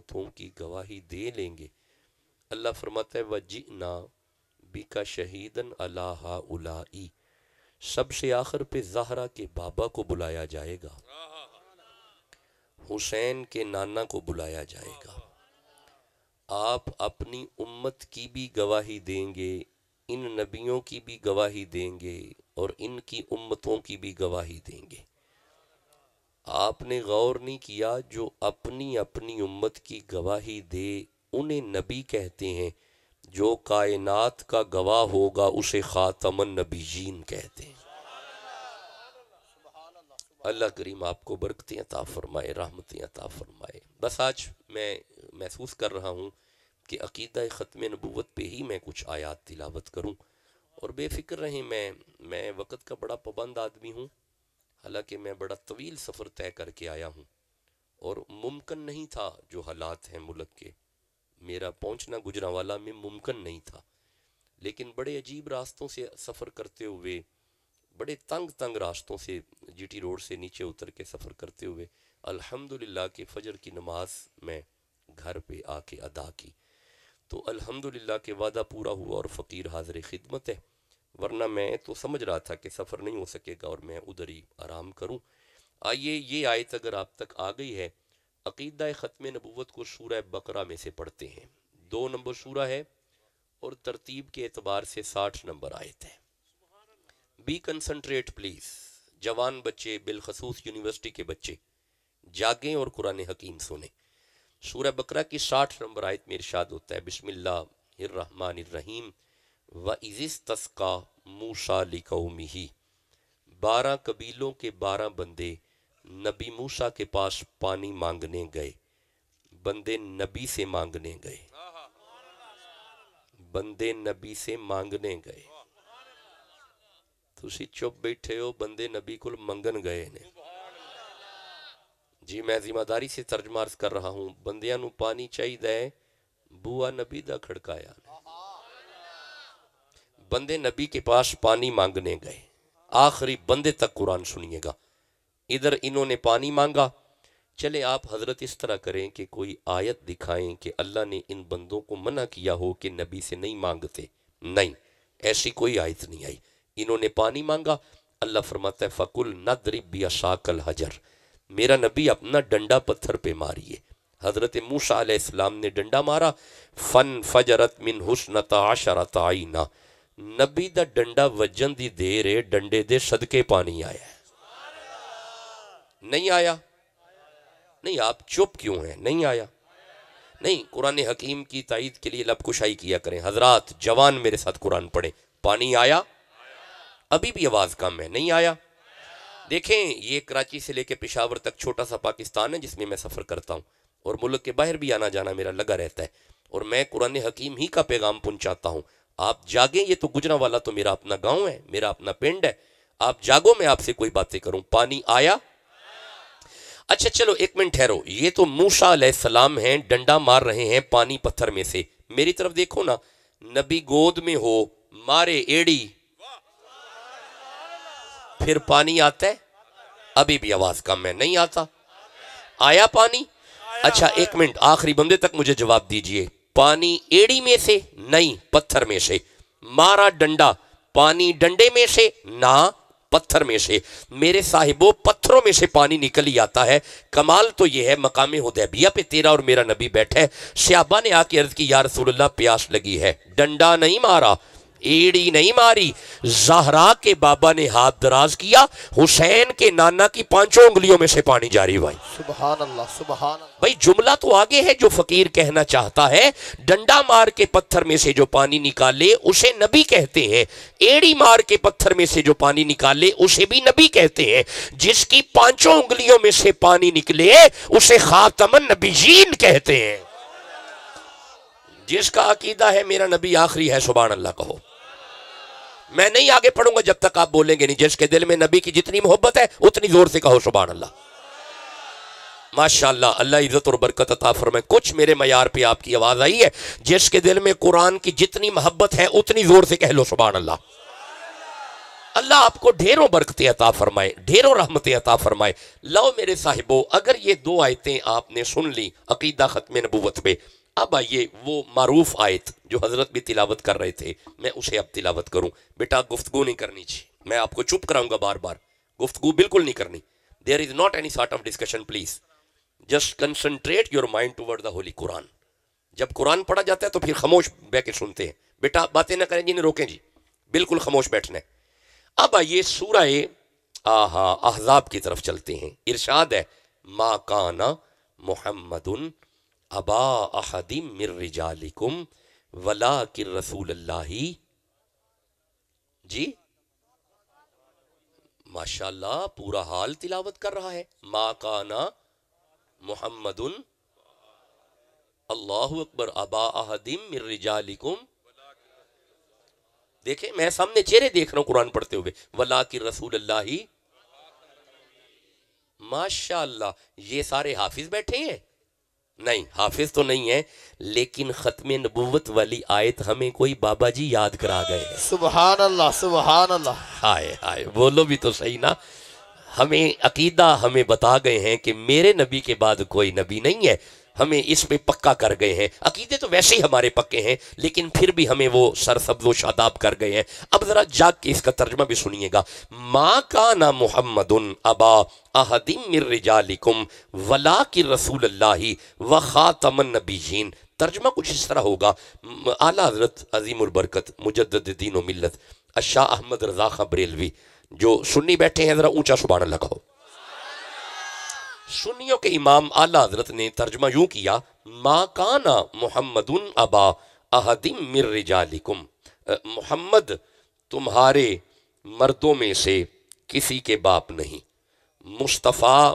امتوں کی گواہی دے لیں گے۔ اللہ فرماتا ہے وَجِئْنَا بِكَ شَهِيدًا عَلَىٰ هَٰؤُلَاءِ، سب سے آخر پہ زہرا کے بابا کو بلایا جائے گا، حسین کے نانا کو بلایا جائے گا۔ آپ اپنی امت کی بھی گواہی دیں گے، ان نبیوں کی بھی گواہی دیں گے، اور ان کی امتوں کی بھی گواہی دیں گے۔ آپ نے غور نہیں کیا جو اپنی اپنی امت کی گواہی دے انہیں نبی کہتے ہیں، جو کائنات کا گواہ ہوگا اسے خاتم النبیین کہتے ہیں۔ اللہ کریم آپ کو برکتیں عطا فرمائے، رحمتیں عطا فرمائے۔ بس آج میں محسوس کر رہا ہوں کہ عقیدہ ختم نبوت پہ ہی میں کچھ آیات تلاوت کروں، اور بے فکر رہیں، میں وقت کا بڑا پابند آدمی ہوں، حالانکہ میں بڑا طویل سفر طے کر کے آیا ہوں، اور ممکن نہیں تھا جو حالات ہیں ملک کے، میرا پہنچنا گجرانوالہ میں ممکن نہیں تھا، لیکن بڑے عجیب راستوں سے سفر کرتے ہوئے، بڑے تنگ راستوں سے جی ٹی روڈ سے نیچے اتر کے سفر کرتے ہوئے الحمدللہ کہ فجر کی نماز میں گھر پہ آ کے ادا کی، تو الحمدللہ کہ وعدہ پورا ہوا اور فقیر حاضر خدمت ہے، ورنہ میں تو سمجھ رہا تھا کہ سفر نہیں ہو سکے گا اور میں ادھر ہی آرام کروں۔ آئیے یہ آیت اگر آپ تک آ گئی ہے، عقیدہ ختم نبوت کو سورہ بقرہ میں سے پڑھتے ہیں، 2 نمبر سورہ ہے اور ترتیب کے اعتبار سے 60 نمبر آیت ہے۔ بی کنسنٹریٹ پلیز، جوان بچے بالخصوص یونیورسٹی کے بچے جاگیں اور قرآن حکیم سنیں۔ سورہ بقرہ کی 60 نمبر آیت میں ارشاد ہوتا ہے بسم اللہ الرحمن الرحیم وَإِذِ اسْتَسْقَىٰ مُوسَىٰ لِقَوْمِهِ، 12 قبیلوں کے 12 بندے نبی موسیٰ کے پاس پانی مانگنے گئے، بندے نبی سے مانگنے گئے، بندے نبی سے مانگنے گئے، تسی چپ بیٹھے ہو، بندے نبی کو منگن گئے نے۔ جی میں ذمہ داری سے ترجمہ عرض کر رہا ہوں، بندیاں نو پانی چاہی دے، بوا نبی دا کھڑکایا نے۔ بندے نبی کے پاس پانی مانگنے گئے، آخری بندے تک قرآن سنیے گا۔ ادھر انہوں نے پانی مانگا، چلے آپ حضرت اس طرح کریں کہ کوئی آیت دکھائیں کہ اللہ نے ان بندوں کو منع کیا ہو کہ نبی سے نہیں مانگتے، نہیں، ایسی کوئی آیت نہیں آئی۔ انہوں نے پانی مانگا، اللہ فرماتا ہے فَقُلْ نَضْرِبْ بِعَصَاكَ الْحَجَرَ، میرا نبی اپنا ڈنڈا پتھر پہ ماریے۔ حضرت موسیٰ علیہ السلام نے ڈنڈا مارا، فَانْفَجَرَتْ مِنْ حُسْنَةَ عَشَرَةَ عَيْنًا، نبی دا ڈنڈا وجن دی دیر ڈنڈے دے صدقے پانی آیا ہے۔ نہیں آیا؟ نہیں، آپ چپ کیوں ہیں؟ نہیں آیا؟ نہیں، قرآن حکیم کی تائید کے لیے لب کشائی کیا کریں۔ حضرات جوان میرے ساتھ قرآن پڑھیں، پانی آیا؟ ابھی بھی آواز کم ہے، نہیں آیا؟ دیکھیں یہ کراچی سے لے کے پشاور تک چھوٹا سا پاکستان ہے جس میں میں سفر کرتا ہوں، اور ملک کے باہر بھی آنا جانا میرا لگا رہتا ہے، اور میں قرآن حکیم ہی کا پیغام پہنچاتا ہوں۔ آپ جاگیں، یہ تو گجرانوالہ تو میرا اپنا گاؤں ہے، میرا اپنا پنڈ ہے، آپ جاگو، میں آپ سے کوئی باتیں کروں۔ پانی آیا؟ اچھا چلو ایک منٹ ٹھہرو، یہ تو موسیٰ علیہ السلام ہیں، ڈنڈا مار رہے ہیں پانی پتھر میں سے، میری طرف دیکھو نا، نبی گود میں ہو، مارے ایڑی، پھر پانی آتا ہے؟ ابھی بھی آواز کم ہے، نہیں آتا؟ آیا پانی؟ اچھا ایک منٹ، آخری بندے تک مجھے جواب دیجئے، پانی ایڑی میں سے؟ نہیں، پتھر میں سے۔ مارا ڈنڈا، پانی ڈنڈے میں سے؟ نہ، پتھر میں سے۔ میرے صاحبوں پتھروں میں سے پانی نکل ہی آتا ہے۔ کمال تو یہ ہے مقام حدیبیہ پہ تیرا اور میرا نبی بیٹھے، صحابہ نے آ کے عرض کی یا رسول اللہ پیاس لگی ہے، ڈنڈا نہیں مارا، ایڑی نہیں ماری، زہرا کے بابا نے ہاتھ دراز کیا، حسین کے نانا کی 5 انگلیوں میں سے پانی جاری ہوا۔ سبحان اللہ، سبحان اللہ۔ بھائی جملہ تو آگے ہے جو فقیر کہنا چاہتا ہے، ڈنڈا مار کے پتھر میں سے جو پانی نکالے اسے نبی کہتے ہیں، ایڑی مار کے پتھر میں سے جو پانی نکالے اسے بھی نبی کہتے ہیں، جس کی 5 انگلیوں میں سے پانی نکلے اسے خاتم النبیین کہتے ہیں۔ جس کا عقیدہ ہے میرا نبی آخری ہے، سبحان اللہ کہو۔ میں نہیں آگے پڑھوں گا جب تک آپ بولیں گے نہیں، جس کے دل میں نبی کی جتنی محبت ہے اتنی زور سے کہو سبحان اللہ۔ ماشاءاللہ، اللہ عزت اور برکت عطا فرمائے۔ کچھ میرے معیار پہ آپ کی آواز آئی ہے، جس کے دل میں قرآن کی جتنی محبت ہے اتنی زور سے کہہ لو سبحان اللہ۔ اللہ آپ کو ڈھیروں برکتیں عطا فرمائے، ڈھیروں رحمتیں عطا فرمائے۔ لو میرے صاحبو، اگر یہ دو آیتیں آپ نے سن لی عقیدہ ختم نبوت پہ، اب آئیے وہ معروف آیت جو حضرت بھی تلاوت کر رہے تھے، میں اسے اب تلاوت کروں۔ بیٹا گفتگو نہیں کرنی چاہیے، میں آپ کو چپ کراؤں گا بار بار، گفتگو بالکل نہیں کرنی۔ There is not any sort of discussion, please just concentrate your mind toward the holy Quran. جب قرآن پڑھا جاتا ہے تو پھر خاموش بیٹھ کے سنتے ہیں۔ بیٹا باتیں نہ کریں جی، نہیں روکیں جی، بالکل خاموش بیٹھنا ہے۔ اب آئیے سورہ احزاب کی طرف چلتے ہیں۔ ارشاد ہے ما کان محمد ابا احد من رجالکم ولکن رسول اللہ، جی ماشاءاللہ پورا حال تلاوت کر رہا ہے۔ ما کان محمد، اللہ اکبر، ابا احد من رجالکم، دیکھیں میں سامنے چہرے دیکھ رہا ہوں قرآن پڑھتے ہوئے، ولیکن رسول اللہ، ماشاءاللہ۔ یہ سارے حافظ بیٹھے ہیں؟ نہیں، حافظ تو نہیں ہے، لیکن ختم نبوت والی آیت ہمیں کوئی بابا جی یاد کرا گئے ہیں۔ سبحان اللہ سبحان اللہ۔ ہائے ہائے، بولو بھی تو صحیح نا۔ ہمیں عقیدہ ہمیں بتا گئے ہیں کہ میرے نبی کے بعد کوئی نبی نہیں ہے، ہمیں اس پہ پکا کر گئے ہیں۔ عقیدے تو ویسے ہی ہمارے پکے ہیں، لیکن پھر بھی ہمیں وہ سرسبز و شاداب کر گئے ہیں۔ اب ذرا جاگ کے اس کا ترجمہ بھی سنیے گا۔ ما کان محمد ابا احد من رجالکم ولکن رسول اللہ وخاتم النبیین۔ ترجمہ کچھ اس طرح ہوگا۔ اعلیٰ حضرت عظیم البرکت مجدد دین و ملت الشاہ احمد رضا خاں بریلوی جو سنی بیٹھے ہیں، ذرا اونچا سبحان اللہ کہو۔ سنیوں کے امام اعلیٰ حضرت نے ترجمہ یوں کیا، ما کان محمد ابا احد من رجالکم، محمد تمہارے مردوں میں سے کسی کے باپ نہیں۔ مصطفیٰ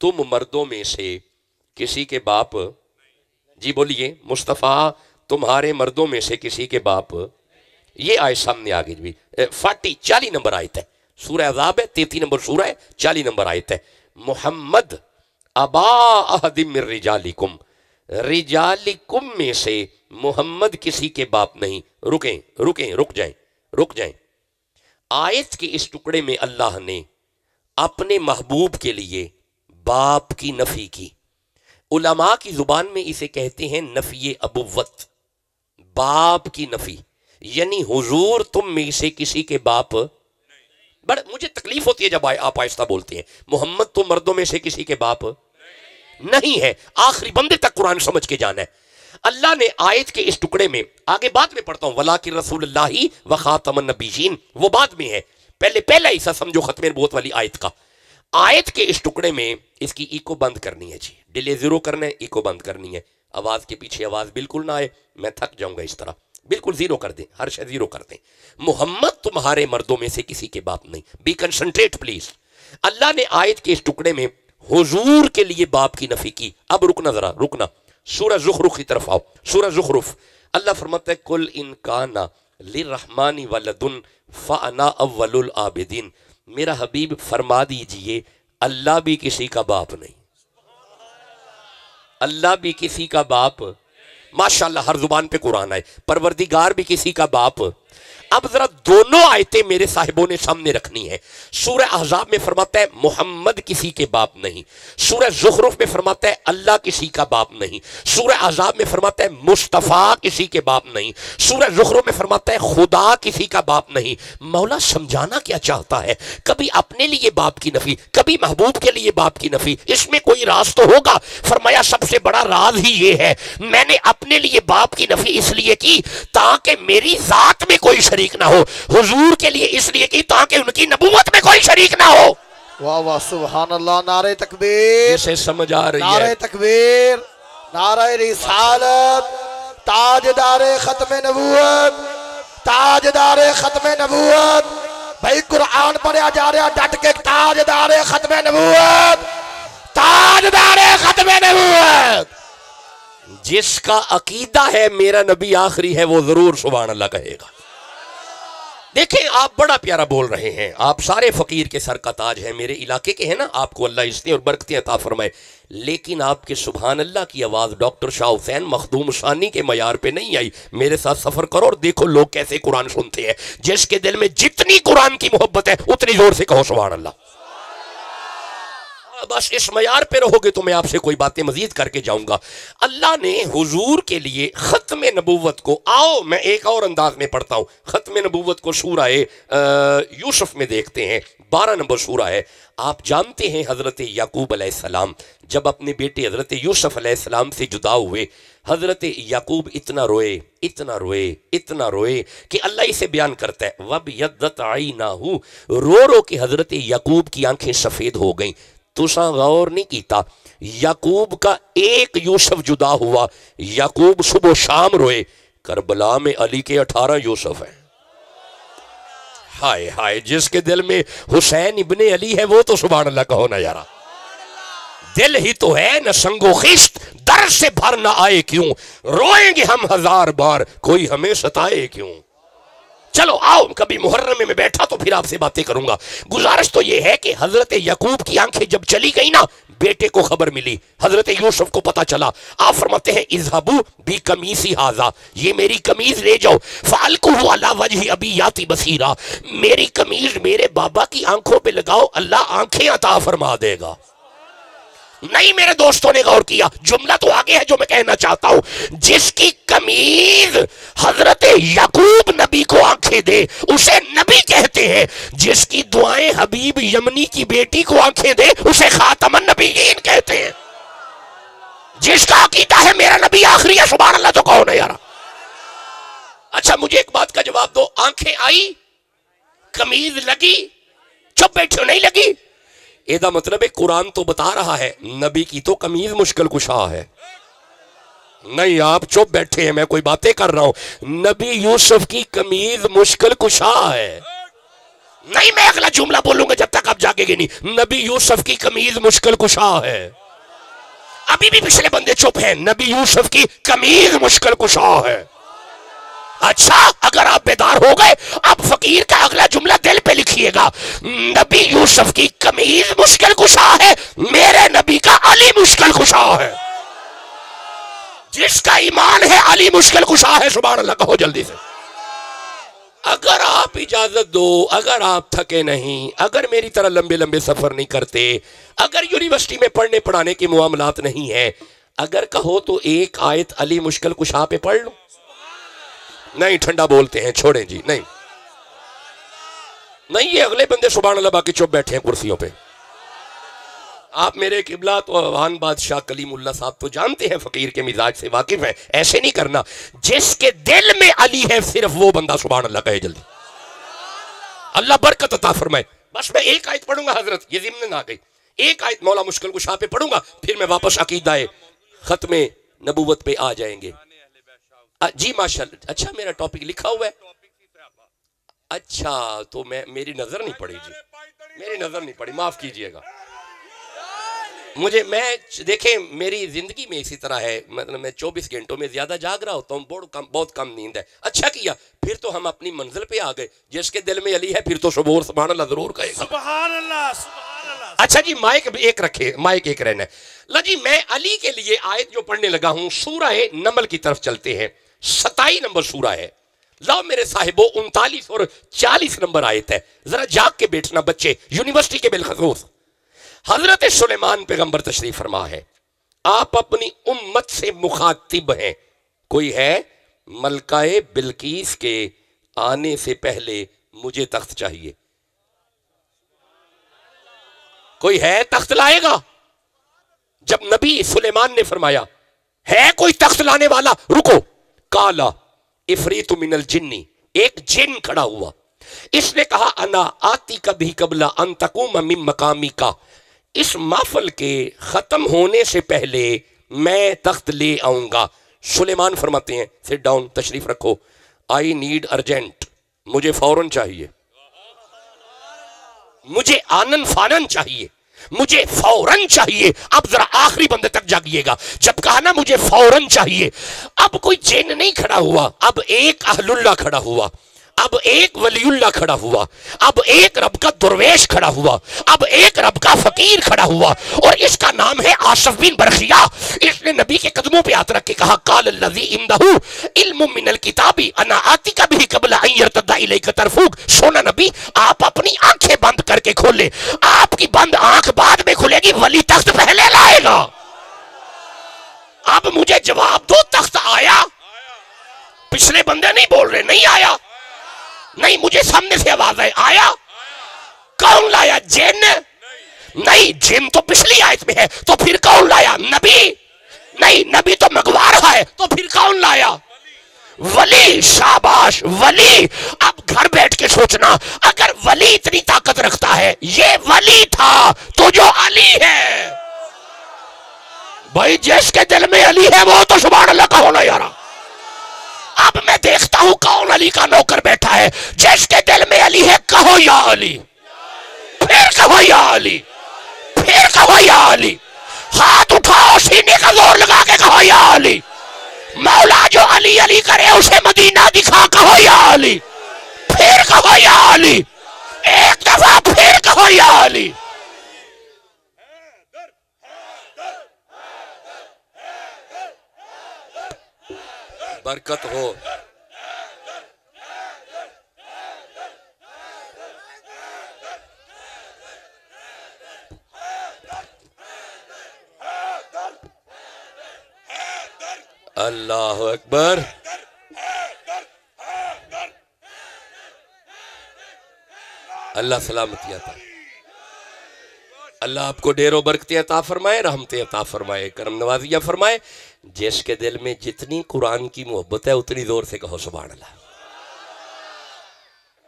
تم مردوں میں سے کسی کے باپ، جی بولیے، مصطفیٰ تمہارے مردوں میں سے کسی کے باپ۔ یہ آیت سامنے آگئی بھی 40 نمبر آیت ہے، سورہ احزاب ہے، 33 نمبر سورہ ہے، 40 نمبر آیت ہے۔ محمد ابا احد من رجالکم، رجالکم میں سے محمد کسی کے باپ نہیں۔ رک جائیں۔ آیت کے اس ٹکڑے میں اللہ نے اپنے محبوب کے لیے باپ کی نفی کی۔ علماء کی زبان میں اسے کہتے ہیں نفی ابوت، باپ کی نفی، یعنی حضور تم میں سے کسی کے باپ۔ بڑا مجھے تکلیف ہوتی ہے جب آپ آہستہ بولتے ہیں، محمد تو مردوں میں سے کسی کے باپ نہیں ہے۔ آخری بندے تک قرآن سمجھ کے جانا ہے۔ اللہ نے آیت کے اس ٹکڑے میں، آگے بعد میں پڑھتا ہوں، ولیکن رسول اللہ وخاتم النبیین، وہ بعد میں ہے، پہلا حصہ سمجھو ختم نبوت والی آیت کا۔ آیت کے اس ٹکڑے میں اس کی ایکو بند کرنی ہے جی، ڈیلے زیرو کرنا ہے، ایکو بند کرنی ہے، آواز کے پیچھے آواز بالکل نہ آئے، میں تھک جاؤں گا اس طرح، بالکل زیرو کر دیں، ہر شے زیرو کر دیں۔ محمد تمہارے مردوں میں سے کسی کے باپ نہیں۔ Be concentrate please. اللہ نے آیت کے اس ٹکڑے میں حضور کے لیے باپ کی نفی کی۔ اب رکنا سورہ زخرف کی طرف آؤ۔ سورہ زخرف، اللہ فرماتا ہے قل ان کان للرحمن ولد فانا اول العابدین۔ میرا حبیب فرما دیجئے اللہ بھی کسی کا باپ نہیں، اللہ بھی کسی کا باپ، ماشاءاللہ ہر زبان پہ قرآن آئے، پروردگار بھی کسی کا باپ۔ اب ذرا دونوں آیتیں میرے صاحبوں نے سامنے رکھنی ہے۔ سورہ احزاب میں فرماتا ہے محمد کسی کے باپ نہیں، سورہ زخرف میں فرماتا ہے اللہ کسی کا باپ نہیں، سورہ احزاب میں فرماتا ہے مصطفیٰ کسی کے باپ نہیں، سورہ زخرف میں فرماتا ہے خدا کسی کا باپ نہیں۔ مولا سمجھانا کیا چاہتا ہے؟ کبھی اپنے لیے باپ کی نفی، کبھی محبوب کے لیے باپ کی نفی، اس میں کوئی راز تو ہوگا۔ فرمایا سب سے بڑا راز ہی یہ ہے، میں نے اپنے لیے باپ کی نفی اس لیے کی تاکہ میری ذات میں کوئی شریک نہ ہو، حضور کے لیے اس لیے کی تاکہ ان کی نبوت میں کوئی شریک نہ ہو۔ واہ واہ سبحان اللہ، نعرہ تکبیر، اسے سمجھ آ رہی ہے؟ نعرہ تکبیر، نعرہ رسالت، تاجدار ختم نبوت، تاجدار ختم نبوت۔ بھائی قرآن پڑھا جا رہا ڈٹ کے، تاجدار ختم نبوت، تاجدار ختم نبوت۔ جس کا عقیدہ ہے میرا نبی آخری ہے وہ ضرور سبحان اللہ کہے گا۔ دیکھیں آپ بڑا پیارا بول رہے ہیں، آپ سارے فقیر کے سر کا تاج ہیں، میرے علاقے کے ہیں نا، آپ کو اللہ عزتیں اور برکتیں عطا فرمائے، لیکن آپ کے سبحان اللہ کی آواز ڈاکٹر شاہ حسین مخدوم ثانی کے معیار پہ نہیں آئی۔ میرے ساتھ سفر کرو اور دیکھو لوگ کیسے قرآن سنتے ہیں، جس کے دل میں جتنی قرآن کی محبت ہے اتنی زور سے کہو سبحان اللہ۔ بس اس معیار پہ رہو گے تو میں آپ سے کوئی باتیں مزید کر کے جاؤں گا۔ اللہ نے حضور کے لیے ختم نبوت کو، آؤ میں ایک اور انداز میں پڑھتا ہوں، ختم نبوت کو سورہ یوسف میں دیکھتے ہیں، 12 نمبر سورہ ہے۔ آپ جانتے ہیں حضرت یعقوب علیہ السلام جب اپنے بیٹے حضرت یوسف علیہ السلام سے جدا ہوئے، حضرت یعقوب اتنا روئے اتنا روئے اتنا روئے کہ اللہ اسے بیان کرتا ہے وَبْيَضَّتْ عَيْنَاهُ، رو رو کے حضرت یعقوب کی آنکھیں سفید ہو گئیں۔ تُساں غور نہیں کیتا، یعقوب کا ایک یوسف جدا ہوا، یعقوب صبح و شام روئے، کربلا میں علی کے 18 یوسف ہیں۔ ہائے ہائے، جس کے دل میں حسین ابن علی ہے وہ تو سبحان اللہ کہو نا یارا۔ دل ہی تو ہے نہ سنگ و خشت، در سے بھر نہ آئے کیوں، روئیں گے ہم 1000 بار کوئی ہمیں ستائے کیوں۔ چلو آؤ کبھی محرم میں بیٹھا تو پھر آپ سے باتیں کروں گا۔ گزارش تو یہ ہے کہ حضرت یعقوب کی آنکھیں جب چلی گئی نا، بیٹے کو خبر ملی، حضرت یوسف کو پتا چلا، آپ فرماتے ہیں اذهبوا بقمیصی ھذا، یہ میری قمیض لے جاؤ، فالقوہ علی وجہ ابی یاتی بصیرا، میری قمیض میرے بابا کی آنکھوں پہ لگاؤ، اللہ آنکھیں عطا فرما دے گا۔ نہیں میرے دوستوں نے غور کیا، جملہ تو آگے ہے جو میں کہنا چاہتا ہوں، جس کی قمیض حضرت یعقوب نبی کو آنکھیں دے اسے نبی کہتے ہیں، جس کی دعائیں حبیب یمنی کی بیٹی کو آنکھیں دے اسے خاتم النبیین کہتے ہیں، جس کا عقیدہ ہے میرا نبی آخری ہے، سبحان اللہ تو کہو نا یارا۔ اچھا مجھے ایک بات کا جواب دو، آنکھیں آئی، قمیض لگی، چپ بیٹھے نہیں لگی، ایدہ مطلب ہے قرآن تو بتا رہا ہے نبی کی تو قمیض مشکل کشا ہے۔ نہیں آپ چپ بیٹھے ہیں، میں کوئی باتیں کر رہا ہوں، نبی یوسف کی قمیض مشکل کشا ہے۔ نہیں میں اگلا جملہ بولوں گا جب تک آپ جاگے گے نہیں، نبی یوسف کی قمیض مشکل کشا ہے۔ ابھی بھی پچھلے بندے چپ ہیں، نبی یوسف کی قمیض مشکل کشا ہے۔ اچھا اگر آپ بیدار ہو گئے، اب فقیر کا اگلا جملہ دل پہ لکھیے گا، نبی یوسف کی قمیض مشکل کشا ہے، میرے نبی کا علی مشکل کشا ہے۔ جس کا ایمان ہے علی مشکل کشا ہے، سبحان اللہ کہو جلدی سے۔ اگر آپ اجازت دو، اگر آپ تھکے نہیں، اگر میری طرح لمبے لمبے سفر نہیں کرتے، اگر یونیورسٹی میں پڑھنے پڑھانے کے معاملات نہیں ہیں، اگر کہو تو ایک آیت علی مشکل کشا پہ پڑھ لوں؟ نہیں ٹھنڈا بولتے ہیں، چھوڑیں جی، نہیں نہیں، یہ اگلے بندے سبحان اللہ باقی چپ بیٹھے ہیں کرسیوں پہ۔ آپ میرے قبلہ تو اوان بادشاہ کلیم اللہ صاحب تو جانتے ہیں، فقیر کے مزاج سے واقف ہیں، ایسے نہیں کرنا، جس کے دل میں علی ہے صرف وہ بندہ سبحان اللہ کہے جلدی، اللہ برکت عطا فرمائے۔ بس میں ایک آیت پڑھوں گا حضرت، یہ ضمن آ گئی، ایک آیت مولا مشکل کشا پہ پڑھوں گا، پھر میں واپس عقیدہ ختم نبوت پہ آ جائیں گے۔ جی ماشاءاللہ، اچھا میرا ٹاپک لکھا ہوا ہے، اچھا تو میری نظر نہیں پڑی جی، میری نظر نہیں پڑی، معاف کیجئے گا مجھے، دیکھیں میری زندگی میں اسی طرح ہے، مطلب میں 24 گھنٹوں میں زیادہ جاگ رہا ہوتا ہوں، بہت کم نیند ہے۔ اچھا کیا، پھر تو ہم اپنی منزل پہ آ گئے، جس کے دل میں علی ہے پھر تو شبور سبحان اللہ ضرور کہے گا، سبحان اللہ سبحان اللہ۔ اچھا جی مائک ایک رکھے، مائک ایک رہنا ہے جی۔ میں علی کے لیے آیت جو پڑھنے لگا ہوں، سورہ نمل کی طرف چلتے ہیں، 27 نمبر سورہ ہے، لاؤ میرے صاحبوں 39 اور 40 نمبر آیت ہے، ذرا جاگ کے بیٹھنا بچے، یونیورسٹی کے بالخصوص۔ حضرت سلیمان پیغمبر تشریف فرما ہے، آپ اپنی امت سے مخاطب ہیں، کوئی ہے ملکہ بلقیس کے آنے سے پہلے مجھے تخت چاہیے، کوئی ہے تخت لائے گا؟ جب نبی سلیمان نے فرمایا ہے کوئی تخت لانے والا، رکو، کالا افریت من الجنی، ایک جن کھڑا ہوا، اس نے کہا انا آتی کبھی قبل ان تقوم من مقامی کا، اس محفل کے ختم ہونے سے پہلے میں تخت لے آؤں گا۔ سلیمان فرماتے ہیں سٹ ڈاؤن، تشریف رکھو، آئی نیڈ ارجنٹ، مجھے فوراً چاہیے، مجھے آنن فانن چاہیے، مجھے فوراً چاہیے۔ اب ذرا آخری بندے تک جاگیے گا، جب کہا نا مجھے فوراً چاہیے، اب کوئی جن نہیں کھڑا ہوا، اب ایک اہل اللہ کھڑا ہوا، اب ایک ولی اللہ کھڑا ہوا، اب ایک رب کا درویش کھڑا ہوا، اب ایک رب کا فقیر کھڑا ہوا، اور اس کا نام ہے آصف بن برخیہ۔ اس نے نبی کے قدموں پہ ہاتھ رکھ کے کہا قال الذی عندہ علم من الکتاب انا آتیک بہ قبل ان یرتد الیک طرفک۔ سونا نبی آپ اپنی آنکھیں بند کر کے کھولے، آپ کی بند آنکھ بعد میں کھلے گی، ولی تخت پہلے لائے گا۔ اب مجھے جواب دو، تخت آیا؟ پچھلے بندے نہیں بول رہے نہیں آیا، نہیں مجھے سامنے سے آواز ہے آیا؟ کون لایا؟ جن؟ نہیں، جن تو پچھلی آیت میں ہے، تو پھر کون لایا؟ نبی؟ نہیں، نبی تو منگوا رہا ہے، تو پھر کون لایا؟ ولی۔ شاباش، ولی۔ اب گھر بیٹھ کے سوچنا، اگر ولی اتنی طاقت رکھتا ہے، یہ ولی تھا تو جو علی ہے، بھائی جس کے دل میں علی ہے وہ تو سبحان اللہ کا ہونا یارا۔ اب میں دیکھتا ہوں کون علی کا نوکر بیٹھا ہے، جس کے دل میں علی ہے کہو یا علی، پھر کہو یا علی، پھر کہو یا علی، ہاتھ اٹھاؤ سینے کا زور لگا کے کہو یا علی۔ مولا جو علی علی کرے اسے مدینہ دکھا، کہو یا علی، پھر کہو یا علی، ایک دفعہ پھر کہو یا علی۔ برکت ہو۔ اللہ اکبر۔ اللہ سلامتی عطا، اللہ آپ کو ڈھیر و برکتیں عطا فرمائے، رحمتیں عطا فرمائے، کرم نوازیاں فرمائے۔ جس کے دل میں جتنی قرآن کی محبت ہے اتنی زور سے کہو سبحان اللہ۔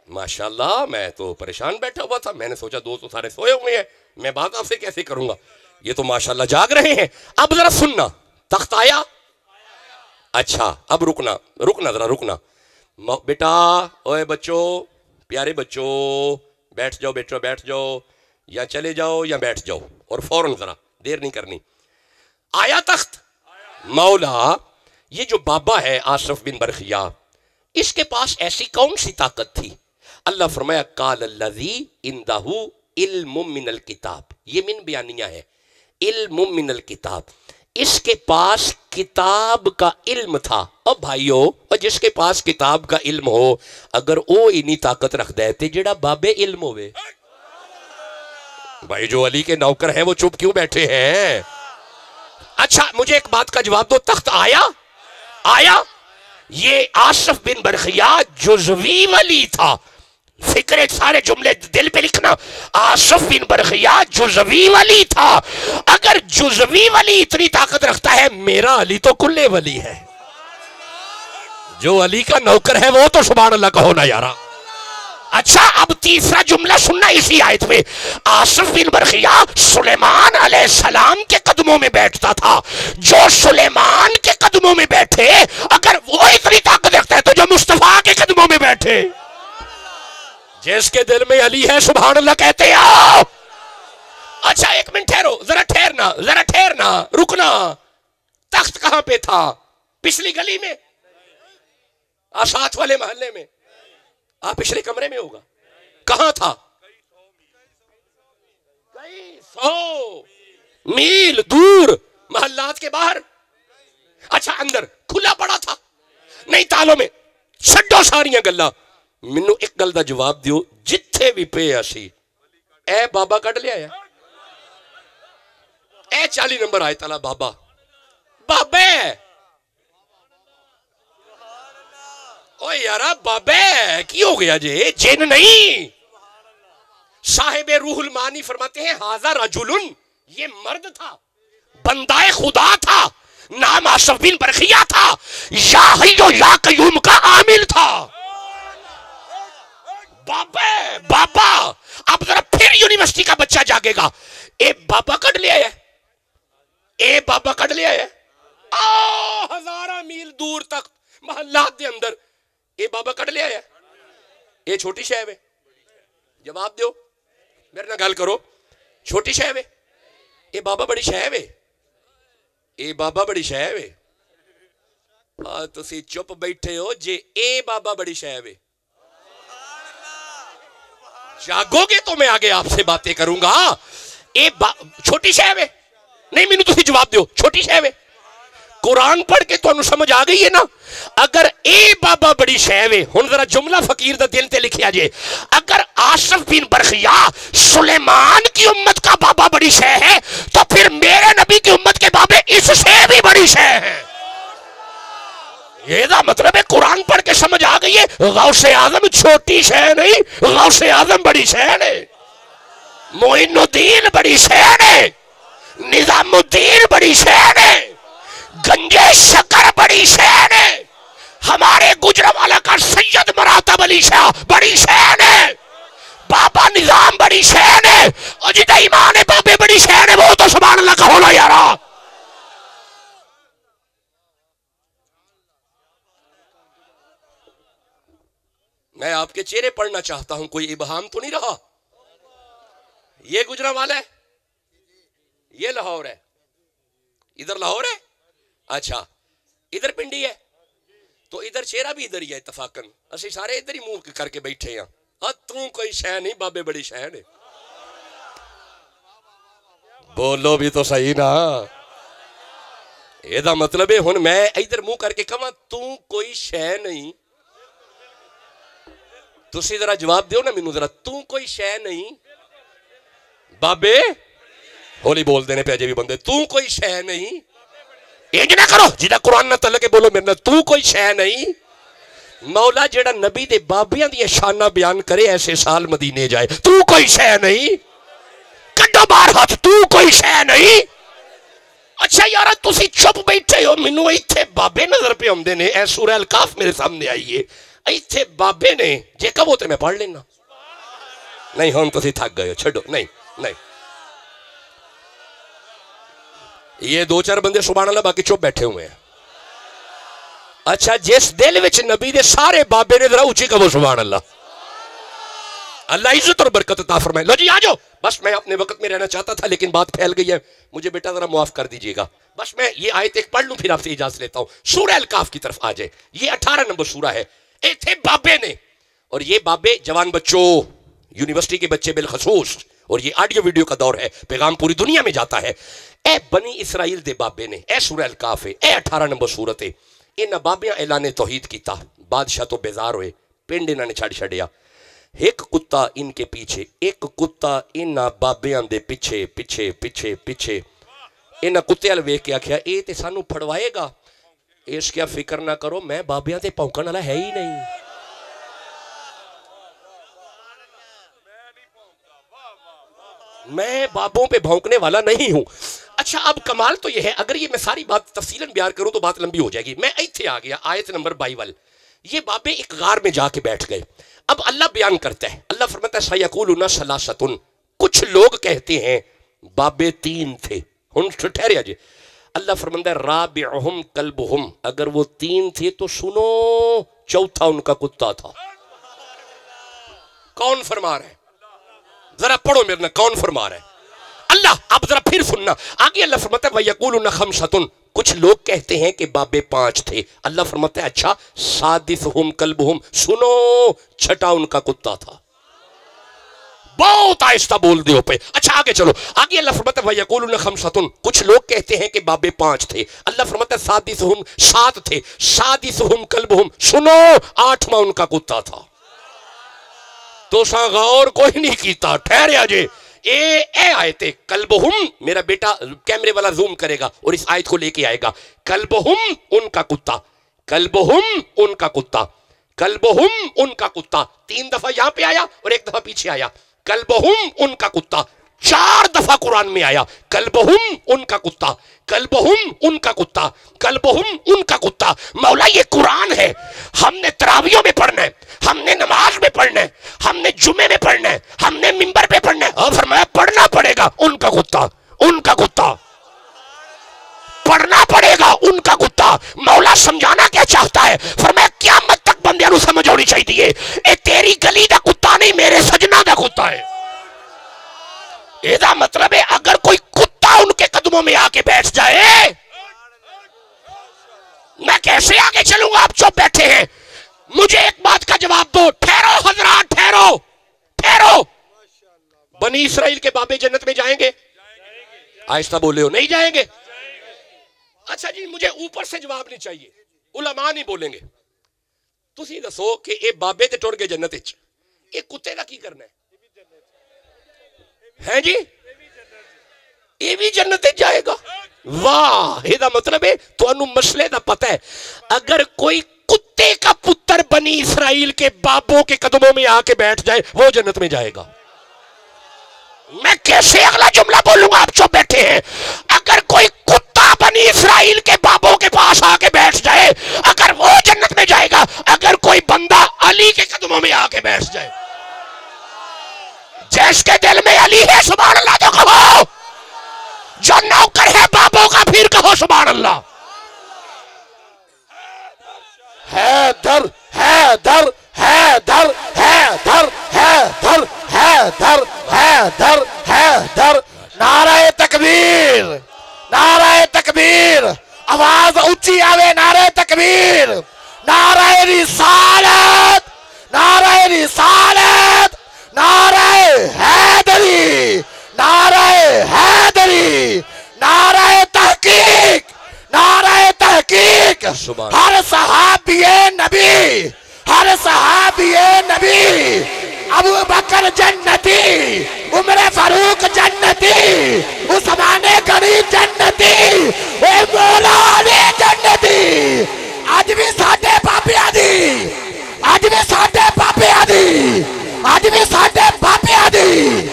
ماشاءاللہ، میں تو پریشان بیٹھا ہوا تھا، میں نے سوچا دوست تو سارے سوئے ہوئے ہیں، میں بات آپ سے کیسے کروں گا، یہ تو ماشاءاللہ جاگ رہے ہیں۔ اب ذرا سننا، تخت آیا؟ اچھا اب رکنا ذرا رکنا بیٹا، اوے بچو، پیارے بچو، بیٹھ جاؤ بیٹو، بیٹھ جاؤ، یا چلے جاؤ یا بیٹھ جاؤ، اور فوراً ذرا دیر نہیں کرنی۔ آیا تخت؟ مولا یہ جو بابا ہے آصف بن برخیہ، اس کے پاس ایسی کون سی طاقت تھی؟ اللہ فرمایا قال الذی عندہ علم من الکتاب، یہ من بیانیہ ہے، علم من الکتاب، اس کے پاس کتاب کا علم تھا۔ اب بھائیو، جس کے پاس کتاب کا علم ہو، اگر وہ اتنی طاقت رکھ دے تے جڑا بابے علم ہوئے، بھائی جو علی کے نوکر ہیں وہ چپ کیوں بیٹھے ہیں؟ اچھا مجھے ایک بات کا جواب دو، تخت آیا؟ آیا؟ یہ آصف بن برخیہ جزوی ولی تھا، فکر سارے جملے دل پہ لکھنا، آصف بن برخیہ جزوی ولی تھا۔ اگر جزوی ولی اتنی طاقت رکھتا ہے، میرا علی تو کلے ولی ہے، جو علی کا نوکر ہے وہ تو سبحان اللہ کہو نا یارا۔ اچھا اب تیسرا جملہ سننا اسی آیت میں، آصف بن برخیہ سلیمان علیہ السلام کے قدموں میں بیٹھتا تھا، جو سلیمان کے قدموں میں بیٹھے اگر وہ اتنی طاقت رکھتا ہے تو جو مصطفیٰ کے قدموں میں بیٹھے، جس کے دل میں علی ہے سبحان اللہ کہتے آؤ۔ اچھا ایک منٹ ٹھہرو، ذرا ٹھہرنا، رکنا۔ تخت کہاں پہ تھا؟ پچھلی گلی میں؟ ساتھ والے محلے میں؟ آپ پچھلے کمرے میں ہوگا۔ کہاں تھا؟ کئی 100 میل دور، محلات کے باہر؟ اچھا اندر کھلا پڑا تھا؟ نہیں، تالوں میں؟ چھڈو ساریاں گلا، مینوں ایک گل دا جواب دیو، جتھے بھی پے اسی اے بابا کڈ لیا ہے، اے 40 نمبر آئے تالا بابا اوہ یارا بابے کی ہو گیا جے؟ جن نہیں، صاحب روح المعانی فرماتے ہیں ہاذا رجلن، یہ مرد تھا، بندہ خدا تھا، نام آصف بن برخیہ تھا، یا حی و یا قیوم کا عامل تھا۔ بابا اب ذرا پھر یونیورسٹی کا بچہ جاگے گا، اے بابا کڈ لیا ہے، اے بابا کڈ لیا ہے، ہزارہ میل دور تک محلات دے اندر اے بابا کڈ لیا ہے، اے چھوٹی شے ہے؟ جواب دیو، میرے نہ گل کرو، چھوٹی شے ہے؟ اے بابا بڑی شے ہے، اے بابا بڑی شے ہے۔ تسی چپ بیٹھے ہو، جے اے بابا بڑی شے ہے جاگو گے تو میں آگے آپ سے باتیں کروں گا. چھوٹی شے ہے نہیں, مینوں تسی جواب دیو, چھوٹی شے ہے. قرآن پڑھ کے تو سمجھ آ گئی ہے نا. اگر اے بابا بڑی شے ہے, ہن ذرا جملہ فقیر دا دل تے لکھیا جے, اگر آصف بن برخیا سلیمان کی امت کا بابا بڑی شے ہے تو پھر میرے نبی کی امت کے بابے اس سے بھی بڑی شے ہیں. یہ دا مطلب ہے قرآن پڑھ کے سمجھ آ گئی ہے غوث اعظم چھوٹی شے نہیں, غوث اعظم بڑی شے نے, معین الدین بڑی شے نے, نظام الدین بڑی شے نے, گنجے شکر بڑی شے نے, ہمارے گجرانوالہ کا سید مراتب علی شاہ بڑی شے نے, بابا نظام بڑی شے نے, اور جدہ ایمان بابے بڑی شے نے وہ تو سبحان اللہ کہو نا یارا. میں آپ کے چہرے پڑھنا چاہتا ہوں, کوئی ابہام تو نہیں رہا. یہ گجرانوالہ ہے, یہ لاہور ہے, ادھر لاہور ہے, اچھا ادھر پنڈی ہے, تو ادھر چہرہ بھی ادھر ہی ہے اتفاقاً, اسی سارے ادھر ہی منہ کر کے بیٹھے ہیں. ہاں تو کوئی شے نہیں, بابے بڑی شے نے. بولو بھی تو صحیح نا. یہ دا مطلب ہے ہن میں ادھر منہ کر کے کہاں تو کوئی شے نہیں, تسی ذرا جواب دیو نا مینوں ذرا, تو کوئی شے نہیں بابے, ہولی بول دینے پہ اجے بھی بندے, تو کوئی شے نہیں. انج نہ کرو جیدہ قرآن نہ تلے کے بولو میرے نہ, تو کوئی شے نہیں. مولا جیڑا نبی دے بابیاں دی شانہ بیان کرے ایسے سال مدینے جائے, تو کوئی شے نہیں. کڈو بار ہاتھ, تو کوئی شے نہیں. اچھا یارا تسی چپ بیٹھے ہو, مینوں ایتھے بابے نظر پہ آمدے نے, اے سورہ الکاف میرے سامنے آئیے, ایتھے بابے نے جے کبو تے میں پڑھ لینا. نہیں ہم تسی تھک گئے ہو, چھڑو نہیں نہیں. یہ دو چار بندے سبحان اللہ باقی چپ بیٹھے ہوئے ہیں. اچھا جس دل وچ نبی دے سارے بابے نے ذرا اونچی کہو سبحان اللہ. اللہ عزت اور برکت عطا فرمائے. لو جی آ جاؤ, بس میں اپنے وقت میں رہنا چاہتا تھا لیکن بات پھیل گئی ہے, مجھے بیٹا ذرا معاف کر دیجئے گا. بس میں یہ آیت ایک پڑھ لوں پھر آپ سے اجازت لیتا ہوں. سورہ الکاف کی طرف آ جائے, یہ 18 نمبر سورہ ہے. اے تھے بابے نے, اور یہ بابے جوان بچوں, یونیورسٹی کے بچے بالخصوص, اور یہ آڈیو ویڈیو کا دور ہے, پیغام پوری دنیا میں جاتا ہے. اے بنی اسرائیل دے بابے نے, اے سورہ الکاف ہے, اے 18 نمبر سورت ہے. انہاں بابیاں اعلان توحید کیتا, بادشاہ تو بیزار ہوئے, پنڈ انہاں نے چھڑ چھڑیا. ایک کتا ان کے پیچھے, ایک کتا انہاں بابیاں دے پیچھے پیچھے پیچھے پیچھے. انہاں کتے ال ویکھ کے آکھیا اے تے سانو پھڑوائے گا. اس کیا فکر نہ کرو, میں بابیاں تے پونکن والا ہے ہی نہیں. میں بابوں پہ بھونکنے والا نہیں ہوں. اچھا اب کمال تو یہ ہے, اگر یہ میں ساری بات تفصیلاً بیان کروں تو بات لمبی ہو جائے گی. میں ایتھے آ گیا آیت نمبر 22. یہ بابے ایک غار میں جا کے بیٹھ گئے. اب اللہ بیان کرتا ہے, اللہ فرماتا ہے سَيَقُولُونَ ثَلَاثَةٌ, کچھ لوگ کہتے ہیں بابے 3 تھے. ہن ٹھہرے آجے, اللہ فرماتا ہے رَابِعُهُمْ كَلْبُهُمْ, اگر وہ 3 تھے تو سنو چوتھا ان کا کتا تھا. کون فرما رہا ہے؟ ذرا پڑھو میرے نا, کون فرما رہا ہے؟ اللہ. اب ذرا پھر سننا آگے, اللہ فرماتا ہے وَيَقُولُونَ خَمْسَةٌ, کچھ لوگ کہتے ہیں کہ بابے 5 تھے. اللہ فرماتا ہے اچھا سادسہم کلبہم, سنو چھٹا ان کا کتا تھا. بہت آہستہ بول دیو پہ. اچھا آگے چلو, آگے اللہ فرماتا ہے وَيَقُولُونَ خَمْسَةٌ, کچھ لوگ کہتے ہیں کہ بابے 5 تھے. اللہ فرماتا ہے سادسہم 7 تھے. سادسہم کلبہم, سنو 8واں ان کا کتا تھا. تو سا غور کوئی نہیں کیتا, ٹھہرے آجے. اے آیت کلبہم, میرا بیٹا کیمرے والا زوم کرے گا اور اس آیت کو لے کے آئے گا. کلبہم ان کا کتا, کلبہم ان کا کتا, کلبہم ان کا کتا. 3 دفعہ یہاں پہ آیا اور 1 دفعہ پیچھے آیا. کلبہم ان کا کتا 4 دفعہ قرآن میں آیا. کلبہم ان کا کتا, کلبہم ان کا کتا, کلبہم ان کا کتا. مولا یہ قرآن ہے, ہم نے تراویوں میں پڑھنا ہے, ہم نے نماز میں پڑھنا ہے, ہم نے جمعے میں پڑھنا ہے, ہم نے منبر پہ پڑھنا ہے. اور فرمایا پڑھنا پڑے گا ان کا کتا, ان کا کتا پڑھنا پڑے گا ان کا کتا. مولا سمجھانا کیا چاہتا ہے؟ فرمایا قیامت تک بندیاں نو سمجھ ہونی چاہیے اے تیری گلی دا کتا نہیں, میرے سجنہ دا کتا ہے. ایدہ مطلب ہے اگر کوئی کتا ان کے قدموں میں آ کے بیٹھ جائے, میں کیسے آگے چلوں گا؟ آپ چپ بیٹھے ہیں. مجھے ایک بات کا جواب دو. ٹھہرو حضرات, ٹھہرو ٹھہرو. بنی اسرائیل کے بابے جنت میں جائیں گے؟ آہستہ بولے ہو، نہیں جائیں گے؟ اچھا جی مجھے اوپر سے جواب نہیں چاہیے، علماء نہیں بولیں گے، تسی دسو کہ اے بابے تے ٹر گئے جنت وچ، اے کتے دا کی کرنا ہے جی؟ یہ بھی جنت جائے گا؟ واہ، یہ دا مطلب ہے تو انہوں مسئلے دا پتہ ہے، اگر کوئی کتے کا پتر بنی اسرائیل کے بابوں کے قدموں میں آ کے بیٹھ جائے وہ جنت میں جائے گا۔ میں کیسے اگلا جملہ بولوں گا، آپ چپ بیٹھے ہیں؟ اگر کوئی کتا بنی اسرائیل کے بابوں کے پاس آ کے بیٹھ جائے اگر وہ جنت میں جائے گا، اگر کوئی بندہ علی کے قدموں میں آ کے بیٹھ جائے، جس کے دل میں علی ہے سبحان اللہ تو کہو، جو نوکر ہے بابوں کا پھر کہو سبحان اللہ۔ حیدر حیدر حیدر حیدر حیدر حیدر حیدر حیدر، نعرہ تکبیر نعرہ تکبیر، آواز اونچی آوے، نعرہ تکبیر، نعرہ رسالت نعرہ رسالت، نعرہ حیدری نعرہ حیدری، نعرہ تحقیق نعرہ تحقیق، ہر صحابی نبی ہر صحابی نبی، ابو بکر جنتی، عمر فاروق جنتی، عثمان غنی جنتی، اے مولا علی جنتی، آج بھی ساڈے پاپے آدھی، آج بھی ساڈے پاپے آدھی، آج بھی ساڈے پاپے آدھی۔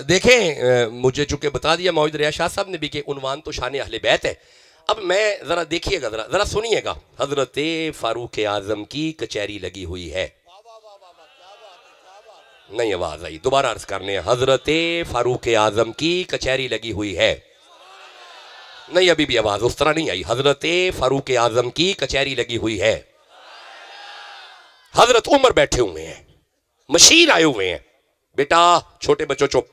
دیکھیں مجھے چونکہ بتا دیا موعد ریاض شاہ صاحب نے بھی کہ عنوان تو شان اہل بیت ہے، اب میں ذرا دیکھیے گا، ذرا سنیے گا، حضرت فاروق اعظم کی کچہری لگی ہوئی ہے، نہیں آواز آئی، دوبارہ عرض کرنے ہیں، حضرت فاروق اعظم کی کچہری لگی ہوئی ہے، نہیں ابھی بھی آواز اس طرح نہیں آئی، حضرت فاروق اعظم کی کچہری لگی ہوئی ہے، حضرت عمر بیٹھے ہوئے ہیں، مشیر آئے ہوئے ہیں، بیٹا چھوٹے بچوں چپ،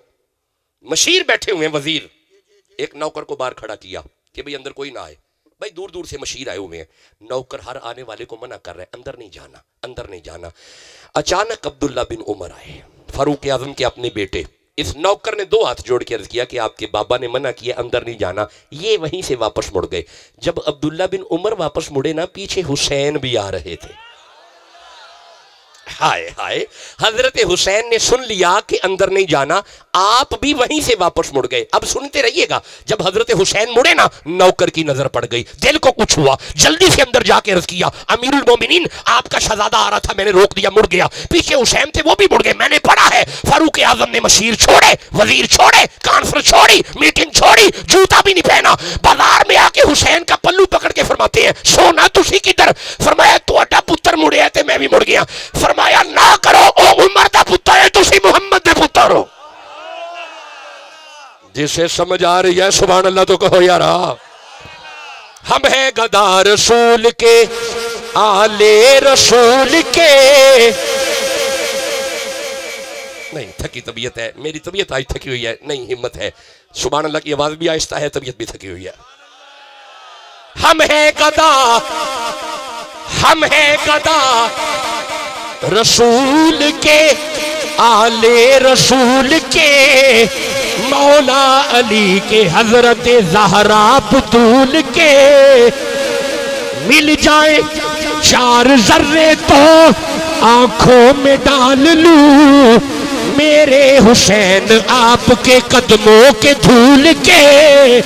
مشیر بیٹھے ہوئے ہیں، وزیر، ایک نوکر کو باہر کھڑا کیا کہ بھئی اندر کوئی نہ آئے، بھئی دور دور سے مشیر آئے ہوئے ہیں، نوکر ہر آنے والے کو منع کر رہے ہیں، اندر نہیں جانا اندر نہیں جانا، اچانک عبداللہ بن عمر آئے، فاروق اعظم کے اپنے بیٹے، اس نوکر نے دو ہاتھ جوڑ کے عرض کیا کہ آپ کے بابا نے منع کیا اندر نہیں جانا، یہ وہیں سے واپس مڑ گئے، جب عبداللہ بن عمر واپس مڑے نا پیچھے حسین بھی آ رہے تھے، ہائے ہائے، حضرت حسین نے سن لیا کہ اندر نہیں جانا، آپ بھی وہیں سے واپس مڑ گئے، اب سنتے رہیے گا، جب حضرت حسین مڑے نا نوکر کی نظر پڑ گئی، دل کو کچھ ہوا، جلدی سے اندر جا کے عرض کیا، امیر المومنین آپ کا شہزادہ آ رہا تھا، میں نے روک دیا، مڑ گیا، پیچھے حسین تھے وہ بھی مڑ گئے، میں نے پڑھا ہے فاروق اعظم نے مشیر چھوڑے، وزیر چھوڑے، کانفرنس چھوڑی، میٹنگ چھوڑی، جوتا بھی نہیں پہنا، بازار میں آ کے حسین کا پلو پکڑ کے فرماتے ہیں سونا تسی کدھر، فرمایا تو اڈا پتر مڑیا تے میں بھی مڑ گیا، فرمایا نہ کرو او عمر دا پتر ہے تسی محمد دے پتر ہو، جسے سمجھ آ رہی ہے سبحان اللہ تو کہو یارا، ہم ہیں گدا رسول کے آلے رسول کے، نہیں تھکی طبیعت ہے میری، طبیعت آج تھکی ہوئی ہے، نہیں ہمت ہے، سبحان اللہ کی آواز بھی آہستہ ہے، طبیعت بھی تھکی ہوئی ہے، ہم ہیں گدا ہم ہیں گدا رسول کے آلے رسول کے، مولا علی کے حضرت زہرا بطول کے، مل جائے چار ذرے تو آنکھوں میں ڈال لوں، میرے حسین آپ کے قدموں کے دھول کے،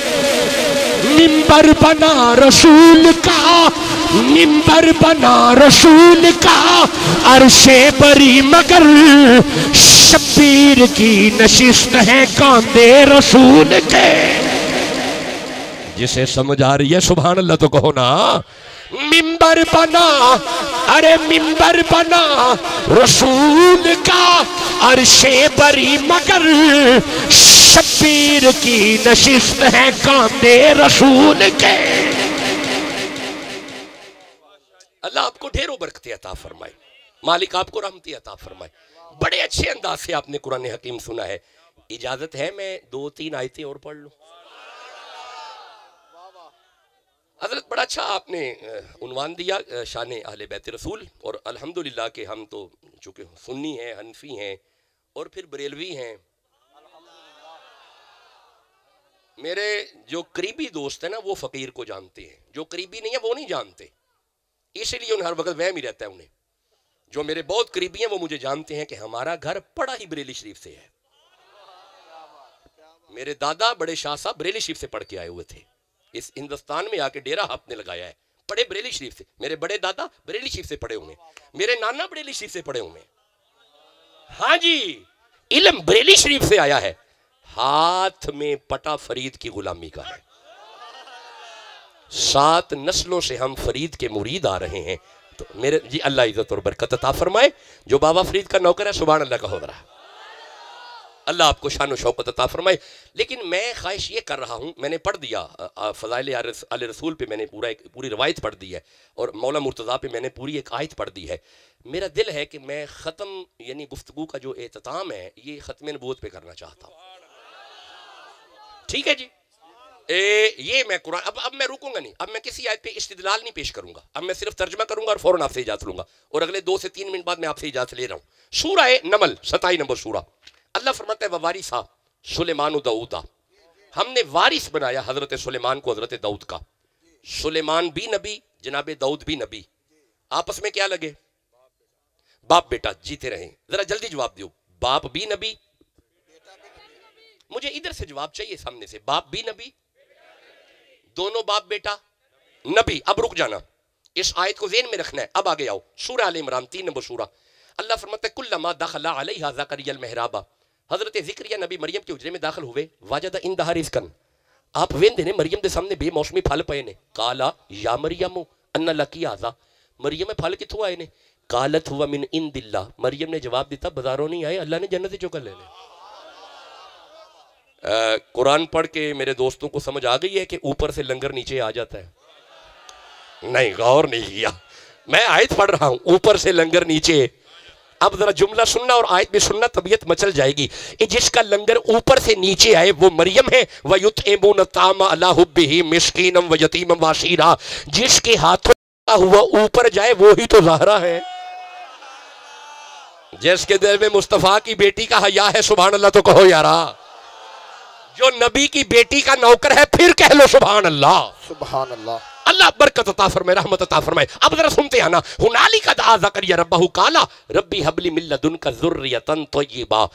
منبر بنا رسول کا منبر بنا رسول کا، عرش بری مگر شبیر کی نشست ہے کاندھے رسول کے، جسے سمجھ آ رہی ہے سبحان اللہ تو کہو نا، منبر بنا ارے منبر بنا رسول کا، عرش بری مگر شبیر کی نشست ہے کاندھے رسول کے۔ اللہ آپ کو ڈھیروں برکتیں عطا فرمائے، مالک آپ کو رحمتیں عطا فرمائے، بڑے اچھے انداز سے آپ نے قرآن حکیم سنا ہے، اجازت ہے میں 2-3 آیتیں اور پڑھ لوں؟ حضرت بڑا اچھا آپ نے عنوان دیا شان اہل بیت رسول، اور الحمدللہ کہ ہم تو چونکہ سنی ہیں، حنفی ہیں اور پھر بریلوی ہیں. میرے جو قریبی دوست ہیں نا وہ فقیر کو جانتے ہیں, جو قریبی نہیں ہے وہ نہیں جانتے, اسی لیے انہیں ہر وقت وہم ہی رہتا ہے انہیں. جو میرے بہت قریبی ہیں وہ مجھے جانتے ہیں کہ ہمارا گھر پڑا ہی بریلی شریف سے ہے. میرے دادا بڑے شاہ صاحب بریلی شریف سے پڑھ کے آئے ہوئے تھے, اس ہندوستان میں آ کے ڈیرہ آپ نے لگایا ہے, پڑھے بریلی شریف سے. میرے بڑے دادا بریلی شریف سے پڑھے ہوئے, میرے نانا بریلی شریف سے پڑھے ہوئے. ہاں جی, علم بریلی شریف سے آیا ہے. ہاتھ میں پٹا فرید کی غلامی کا ہے. 7 نسلوں سے ہم فرید کے مرید آ رہے ہیں. تو میرے جی اللہ عزت اور برکت عطا فرمائے. جو بابا فرید کا نوکر ہے سبحان اللہ کا ہو رہا ہے, اللہ آپ کو شان و شوکت عطا فرمائے. لیکن میں خواہش یہ کر رہا ہوں, میں نے پڑھ دیا فضائل آل رسول پہ, میں نے پوری روایت پڑھ دی ہے, اور مولا مرتضیٰ پہ میں نے پوری ایک آیت پڑھ دی ہے. میرا دل ہے کہ میں ختم یعنی گفتگو کا جو اختتام ہے یہ ختم نبوت پہ کرنا چاہتا ہوں. ٹھیک ہے جی, یہ میں قرآن اب میں رکوں گا نہیں, اب میں کسی آیت پہ استدلال نہیں پیش کروں گا, اب میں صرف ترجمہ کروں گا اور فوراً آپ سے اجازت لوں گا, اور اگلے 2 سے 3 منٹ بعد میں آپ سے اجازت لے رہا ہوں. سورہ نمل 27 نمبر سورہ, اللہ فرماتا ہے ووارثا سلیمان و داؤدا, ہم نے وارث بنایا حضرت سلیمان کو حضرت داؤد کا. سلیمان بھی نبی, جناب داؤد بھی نبی, آپس میں کیا لگے؟ باپ بیٹا. جیتے رہیں, ذرا جلدی جواب دیو. باپ بھی نبی, مجھے ادھر سے جواب چاہیے سامنے سے. باپ بھی نبی, دونوں باپ بیٹا نبی. اب رک جانا, اس آیت کو ذہن میں رکھنا ہے. اب آگے آؤ, سورہ آل عمران 3 نمبر سورہ, اللہ فرماتا ہے کلما دخل علیہا زکریا المحراب, حضرت ذکریا نبی مریم کے حجرے میں داخل ہوئے, وجد عندہا رزقا, آپ ویندے نے مریم دے سامنے بے موسمی پھل پئے نے. قالا یا مریم ان لکی ھذا, مریم پھل کتھوں آئے نے؟ قالت ہوا من عند اللہ, مریم نے جواب دیتا بازاروں نہیں آئے, اللہ نے جنت سے چکر لے لے. قرآن پڑھ کے میرے دوستوں کو سمجھ آ گئی ہے کہ اوپر سے لنگر نیچے آ جاتا ہے؟ نہیں, غور نہیں کیا. میں آیت پڑھ رہا ہوں, اوپر سے لنگر نیچے. اب ذرا جملہ سننا اور آیت میں سننا, طبیعت مچل جائے گی. جس کا لنگر اوپر سے نیچے آئے وہ مریم ہے. وَيُطْعِمُونَ الطَّعَامَ عَلَىٰ حُبِّهِ مِسْكِينًا وَيَتِيمًا وَأَسِيرًا, جس کے ہاتھوں ہوا اوپر جائے وہی تو زہرا ہے. جس کے دل میں مصطفیٰ کی بیٹی کا حیا ہے سبحان اللہ تو کہو یارا. جو نبی کی بیٹی کا نوکر ہے پھر کہہ لو سبحان اللہ. سبحان اللہ. اللہ برکت عطا فرمائے, رحمت عطا فرمائے. اب ذرا سنتے ہیں نا, ہنالک دعا زکریا ربہ قالا ربی حب لی من لدنک ذریۃ طیبہ.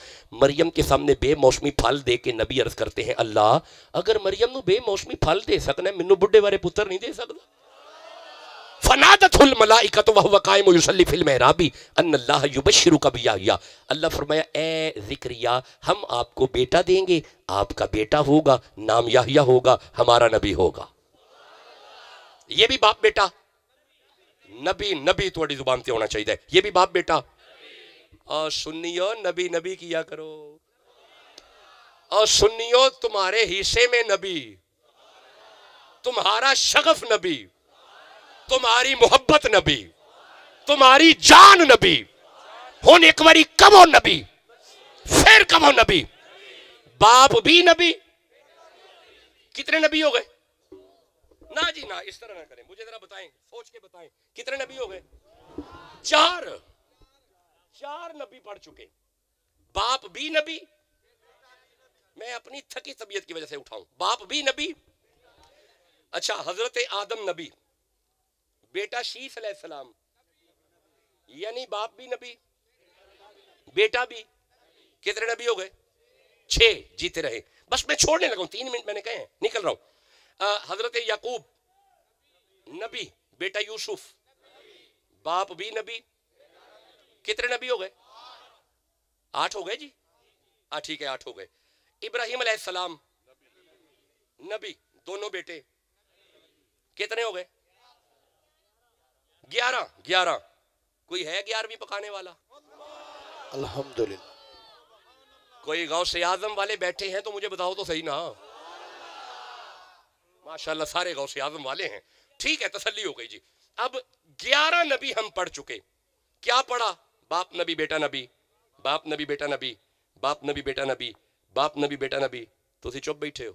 مریم کے سامنے بے موسمی پھل دے کے نبی عرض کرتے ہیں اللہ اگر مریم نو بے موسمی پھل دے سکنا ہے, مینوں بڈھے بارے پتر نہیں دے سکتا. فنادت الملائکۃ وہو قائم یصلی فی المحراب ان اللہ یبشرک بیحییٰ. اللہ فرمایا اے زکریا ہم آپ کو بیٹا دیں گے, آپ کا بیٹا ہوگا, نام یحییٰ ہوگا, ہمارا نبی ہوگا. یہ بھی باپ بیٹا نبی, نبی تھوڑی زبان سے ہونا چاہیے, یہ بھی باپ بیٹا. اور سنیو نبی نبی کیا کرو, اور سنیو تمہارے حصے میں نبی, تمہارا شغف نبی, تمہاری محبت نبی, تمہاری جان نبی. ہون ایک باری کمو نبی, پھر کمو نبی. باپ بھی نبی. کتنے نبی ہو گئے؟ نہ جی نہ, اس طرح نہ کریں, مجھے ذرا بتائیں, سوچ کے بتائیں کتنے نبی ہو گئے؟ 4 نبی پڑھ چکے. باپ بھی نبی, میں اپنی تھکی طبیعت کی وجہ سے اٹھاؤں, باپ بھی نبی. اچھا, حضرت آدم نبی, بیٹا شیث علیہ السلام, یعنی باپ بھی نبی بیٹا بھی. کتنے نبی ہو گئے؟ 6. جیتے رہے. بس میں چھوڑنے لگا ہوں, 3 منٹ میں نے کہے ہیں, نکل رہا ہوں. حضرت یعقوب نبی, بیٹا یوسف, باپ بھی نبی. کتنے نبی ہو گئے؟ 8 ہو گئے جی. ٹھیک ہے 8 ہو گئے. ابراہیم علیہ السلام نبی, دونوں بیٹے. کتنے ہو گئے؟ 11. کوئی ہے 11ویں پکانے والا؟ الحمدللہ. کوئی غوث اعظم والے بیٹھے ہیں تو مجھے بتاؤ تو صحیح نا. ماشاءاللہ سارے غوث اعظم والے ہیں, ٹھیک ہے تسلی ہو گئی جی. اب 11 نبی ہم پڑھ چکے. کیا پڑھا؟ باپ نبی بیٹا نبی, باپ نبی بیٹا نبی, باپ نبی بیٹا نبی, باپ نبی بیٹا نبی. تو اسی چپ بیٹھے ہو.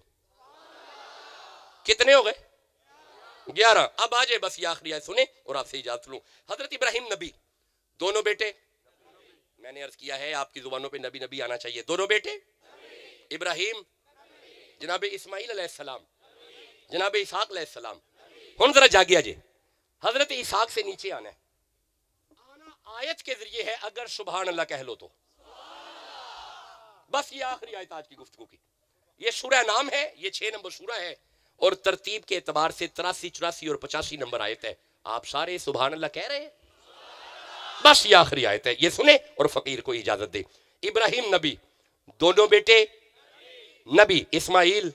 کتنے ہو گئے؟ 11. اب آ جائے بس یہ آخری آیت سنیں اور آپ سے اجازت لوں. حضرت ابراہیم نبی, دونوں بیٹے میں نے عرض کیا ہے آپ کی زبانوں پہ نبی نبی آنا چاہیے. دونوں بیٹے ابراہیم جناب اسماعیل علیہ السلام جناب اسحاق علیہ السلام. ہن ذرا جاگیا جی, حضرت اسحاق سے نیچے آنا ہے. آنا آیت کے ذریعے ہے, اگر سبحان اللہ کہہ لو تو. بس یہ آخری آیت آج کی گفتگو کی. یہ سورہ نام ہے, یہ 6 نمبر سورہ ہے, اور ترتیب کے اعتبار سے 83, 84 اور 85 نمبر آیت ہے. آپ سارے سبحان اللہ کہہ رہے ہیں؟ بس یہ آخری آیت ہے, یہ سنیں اور فقیر کو اجازت دے. ابراہیم نبی, دونوں بیٹے نبی, اسماعیل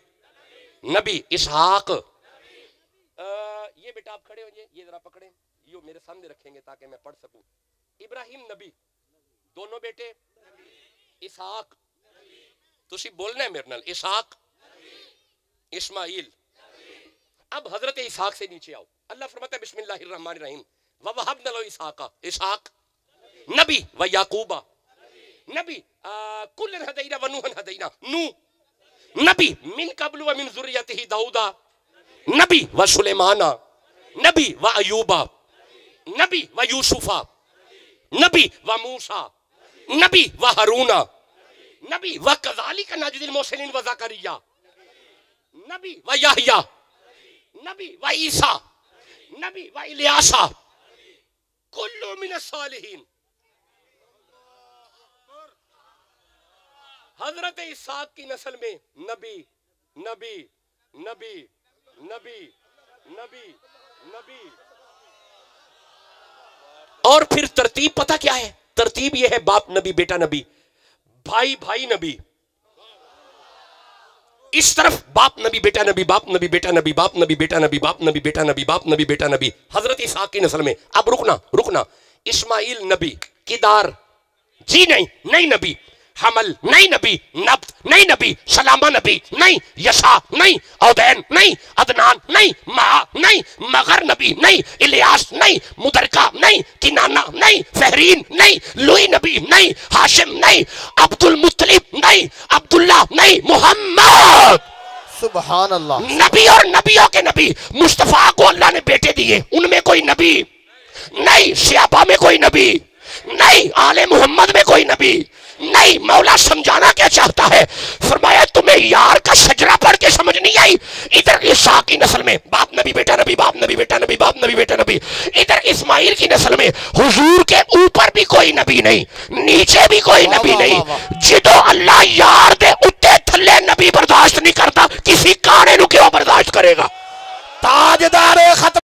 نبی, اسحاق. یہ بیٹا آپ کھڑے ہو جائیں, یہ ذرا پکڑیں, یہ میرے سامنے رکھیں گے تاکہ میں پڑھ سکوں. ابراہیم نبی, دونوں بیٹے اسحاق, تسی بولنا ہے میرے نال, اسحاق اسماعیل. اب حضرت اسحاق سے نیچے آؤ. اللہ فرماتا ہے بسم اللہ الرحمن الرحیم وَوَهَبْنَا لَهُ إِسْحَاقَ, اسحاق نبی, وَيَعْقُوبَ نبی, كُلًّا هَدَيْنَا وَنُوحًا هَدَيْنَا, نوح نبی, من قبل ومن ذریته داؤد نبی, وسلیمان نبی, وایوب نبی, ویوسف نبی, وموسیٰ نبی, وہارون نبی, وَكَذَلِكَ نَجْزِي الْمُحْسِنِينَ وَزَكَرِيَّا نبی, وَيَحْيَا نبی, وعیسیٰ نبی, وإلیاسا, کل من الصالحین. حضرت اسحاق کی نسل میں نبی نبی نبی نبی نبی نبی. اور پھر ترتیب پتہ کیا ہے؟ ترتیب یہ ہے, باپ نبی بیٹا نبی, بھائی بھائی نبی, اس طرف باپ نبی بیٹا نبی, باپ نبی بیٹا نبی, باپ نبی بیٹا نبی, باپ نبی بیٹا نبی, باپ نبی بیٹا نبی. حضرت اسحاق کی نسل میں. اب رکنا, اسماعیل نبی, کدار جی نہیں نبی, حمل نہیں نبی, نبت نہیں نبی, سلامہ نبی نہیں, یسع نہیں, عودین نہیں, عدنان نہیں, مع نہیں, مغر نبی نہیں, الیاس نہیں, مدرکہ نہیں, کنانہ نہیں, فہرین نہیں, لوئی نبی نہیں, ہاشم نہیں, عبد المطلب نہیں, عبداللہ نہیں, محمد. سبحان اللہ. نبی اور نبیوں کے نبی. مصطفیٰ کو اللہ نے بیٹے دیے, ان میں کوئی نبی نہیں, صحابہ میں کوئی نبی نہیں, آل محمد میں کوئی نبی نہیں. مولا سمجھانا کیا چاہتا ہے؟ فرمایا تمہیں یار کا شجرہ پڑھ کے سمجھ نہیں آئی؟ ادھر اسحاق کی نسل میں باپ نبی بیٹا نبی, باپ نبی بیٹا نبی, باپ نبی بیٹا نبی. ادھر اسماعیل کی نسل میں حضور کے اوپر بھی کوئی نبی نہیں, نیچے بھی کوئی نبی نہیں. جدو اللہ یار دے اتے تھلے نبی برداشت نہیں کرتا, کسی کانے نو کیوں برداشت کرے گا؟ تاجدار ختم